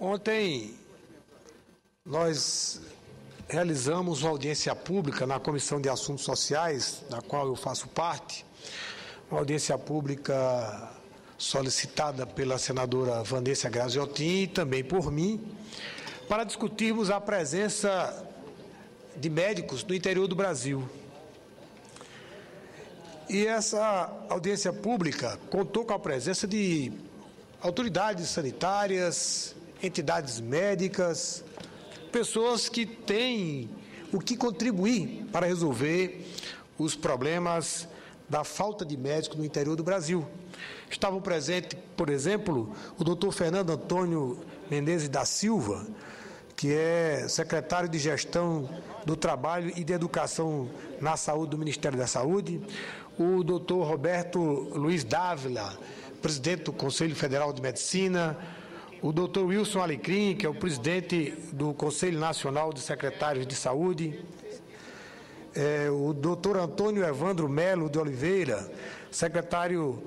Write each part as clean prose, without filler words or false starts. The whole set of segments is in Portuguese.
Ontem nós realizamos uma audiência pública na Comissão de Assuntos Sociais, da qual eu faço parte, uma audiência pública solicitada pela senadora Vanessa Graziotin e também por mim, para discutirmos a presença de médicos no interior do Brasil. E essa audiência pública contou com a presença de autoridades sanitárias, entidades médicas, pessoas que têm o que contribuir para resolver os problemas da falta de médicos no interior do Brasil. Estavam presentes, por exemplo, o doutor Fernando Antônio Menezes da Silva, que é secretário de Gestão do Trabalho e de Educação na Saúde do Ministério da Saúde, o doutor Roberto Luiz Dávila, presidente do Conselho Federal de Medicina, o doutor Wilson Alecrim, que é o presidente do Conselho Nacional de Secretários de Saúde, o doutor Antônio Evandro Melo de Oliveira, secretário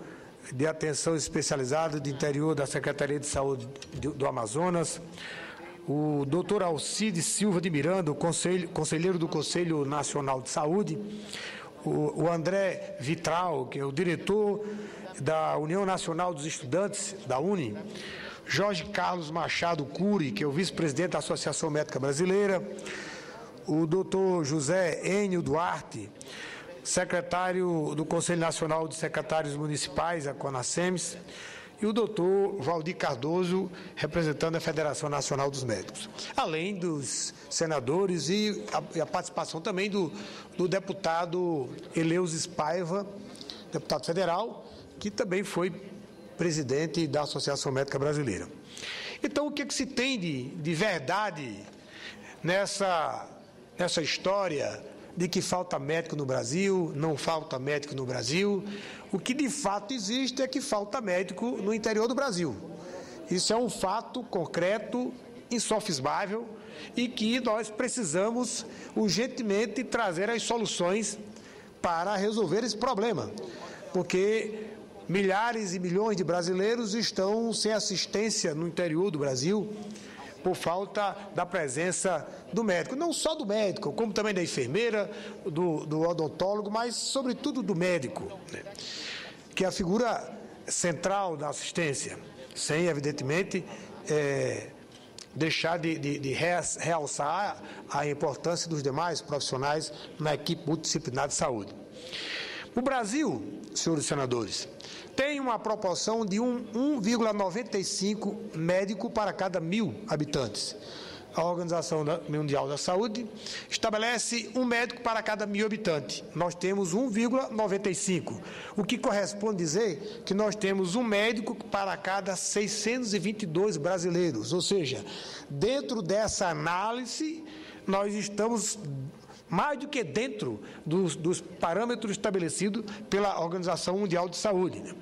de Atenção Especializada do Interior da Secretaria de Saúde do Amazonas, o doutor Alcides Silva de Miranda, o conselheiro do Conselho Nacional de Saúde, o André Vitral, que é o diretor da União Nacional dos Estudantes, da UNE, Jorge Carlos Machado Cury, que é o vice-presidente da Associação Médica Brasileira, o doutor José Enio Duarte, secretário do Conselho Nacional de Secretários Municipais, a CONASEMES, e o doutor Valdir Cardoso, representando a Federação Nacional dos Médicos, além dos senadores e a participação também do deputado Eleusis Paiva, deputado federal, que também foi presidente da Associação Médica Brasileira. Então, o que se tem de verdade nessa história de que falta médico no Brasil, não falta médico no Brasil? O que de fato existe é que falta médico no interior do Brasil. Isso é um fato concreto, insofismável, e que nós precisamos urgentemente trazer as soluções para resolver esse problema, porque milhares e milhões de brasileiros estão sem assistência no interior do Brasil por falta da presença do médico, não só do médico, como também da enfermeira, do odontólogo, mas sobretudo do médico, né? Que é a figura central da assistência, sem, evidentemente, deixar de realçar a importância dos demais profissionais na equipe multidisciplinar de saúde. O Brasil, senhores senadores, tem uma proporção de 1,95 médico para cada 1.000 habitantes. A Organização Mundial da Saúde estabelece um médico para cada 1.000 habitantes. Nós temos 1,95, o que corresponde dizer que nós temos um médico para cada 622 brasileiros. Ou seja, dentro dessa análise, nós estamos mais do que dentro dos parâmetros estabelecidos pela Organização Mundial de Saúde, né?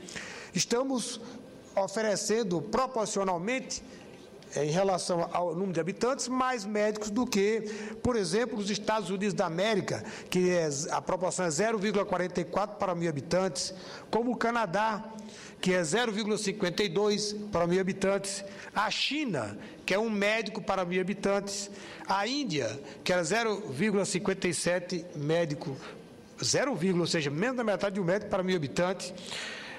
Estamos oferecendo proporcionalmente, em relação ao número de habitantes, mais médicos do que, por exemplo, os Estados Unidos da América, que a proporção é 0,44 para 1.000 habitantes, como o Canadá, que é 0,52 para 1.000 habitantes, a China, que é um médico para 1.000 habitantes, a Índia, que era 0,57 médico, ou seja, menos da metade de um médico para 1.000 habitantes,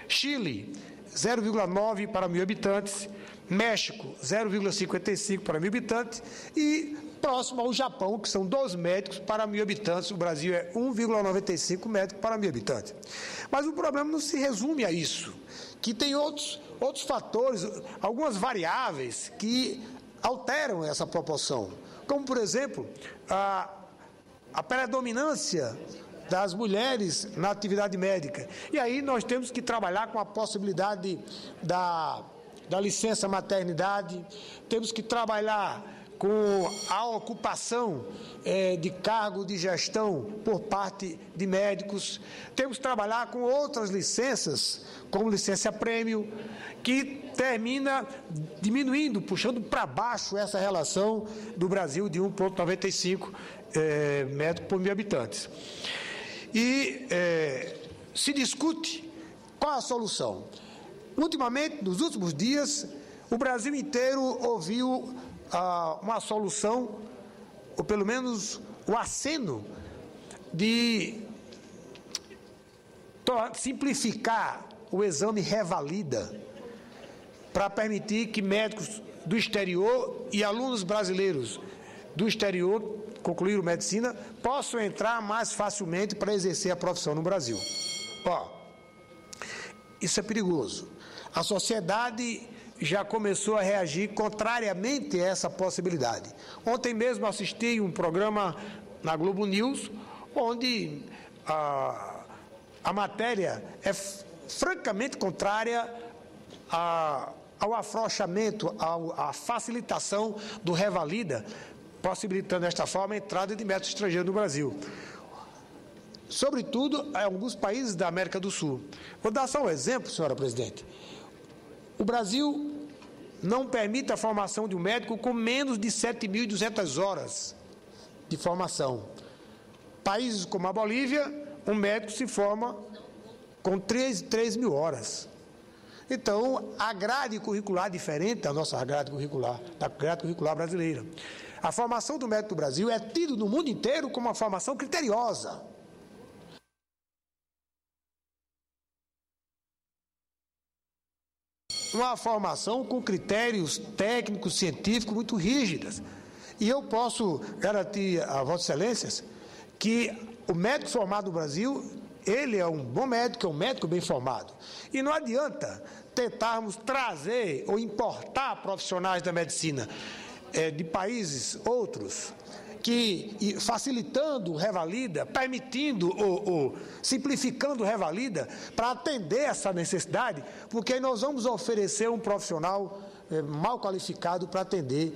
Chile, 0,9 para 1.000 habitantes, México, 0,55 para 1.000 habitantes, e próximo ao Japão, que são 2 médicos para 1.000 habitantes, o Brasil é 1,95 médicos para 1.000 habitantes. Mas o problema não se resume a isso, que tem outros fatores, algumas variáveis que alteram essa proporção, como, por exemplo, a predominância das mulheres na atividade médica. E aí nós temos que trabalhar com a possibilidade da licença maternidade, temos que trabalhar com a ocupação de cargo de gestão por parte de médicos, temos que trabalhar com outras licenças, como licença-prêmio, que termina diminuindo, puxando para baixo essa relação do Brasil de 1,95 médico por 1.000 habitantes. E se discute qual a solução. Ultimamente, nos últimos dias, O Brasil inteiro ouviu uma solução, ou pelo menos o aceno de simplificar o exame revalida para permitir que médicos do exterior e alunos brasileiros do exterior concluíram medicina possam entrar mais facilmente para exercer a profissão no Brasil. Isso é perigoso. A sociedade já começou a reagir contrariamente a essa possibilidade. Ontem mesmo assisti um programa na Globo News, onde a matéria é francamente contrária ao afrouxamento, à facilitação do revalida, possibilitando desta forma a entrada de médicos estrangeiros no Brasil. Sobretudo em alguns países da América do Sul. Vou dar só um exemplo, senhora presidente. O Brasil não permite a formação de um médico com menos de 7.200 horas de formação. Países como a Bolívia, um médico se forma com 3.000 horas. Então, a grade curricular é diferente da nossa grade curricular, da grade curricular brasileira. A formação do médico do Brasil é tida no mundo inteiro como uma formação criteriosa. Uma formação com critérios técnicos, científicos muito rígidas. E eu posso garantir a Vossas Excelências que o médico formado no Brasil, ele é um bom médico, é um médico bem formado. E não adianta tentarmos trazer ou importar profissionais da medicina de países outros, que facilitando o revalida, permitindo ou simplificando o revalida para atender essa necessidade, porque nós vamos oferecer um profissional mal qualificado para atender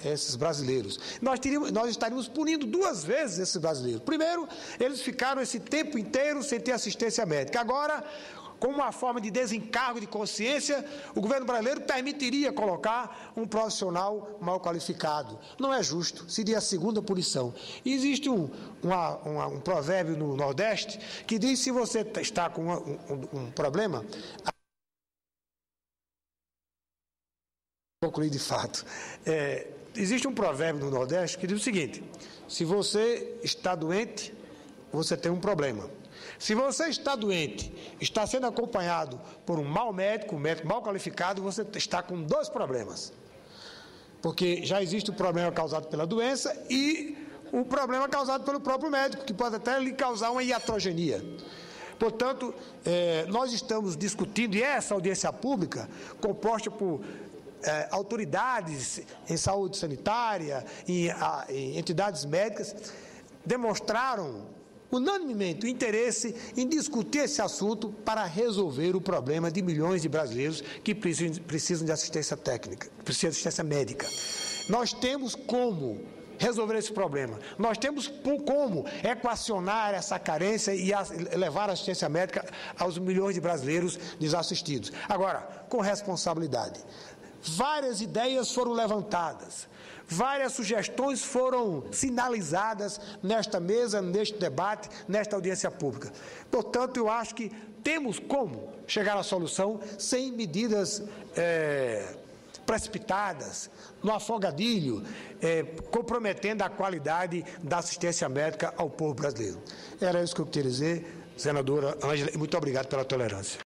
esses brasileiros. Nós estaríamos punindo duas vezes esses brasileiros. Primeiro, eles ficaram esse tempo inteiro sem ter assistência médica. Agora, como uma forma de desencargo de consciência, o governo brasileiro permitiria colocar um profissional mal qualificado. Não é justo, seria a segunda punição. E existe um provérbio no Nordeste que diz: se você está com um problema... Concluir de fato. Existe um provérbio no Nordeste que diz o seguinte: se você está doente, você tem um problema. Se você está doente, está sendo acompanhado por um mau médico, um médico mal qualificado, você está com dois problemas. Porque já existe o problema causado pela doença e o problema causado pelo próprio médico, que pode até lhe causar uma iatrogenia. Portanto, nós estamos discutindo, e essa audiência pública, composta por autoridades em saúde sanitária, em entidades médicas, demonstraram unanimemente o interesse em discutir esse assunto para resolver o problema de milhões de brasileiros que precisam de assistência técnica, precisam de assistência médica. Nós temos como resolver esse problema. Nós temos como equacionar essa carência e levar a assistência médica aos milhões de brasileiros desassistidos. Agora, com responsabilidade. Várias ideias foram levantadas, várias sugestões foram sinalizadas nesta mesa, neste debate, nesta audiência pública. Portanto, eu acho que temos como chegar à solução sem medidas precipitadas, no afogadilho, comprometendo a qualidade da assistência médica ao povo brasileiro. Era isso que eu queria dizer, senadora Ângela, e muito obrigado pela tolerância.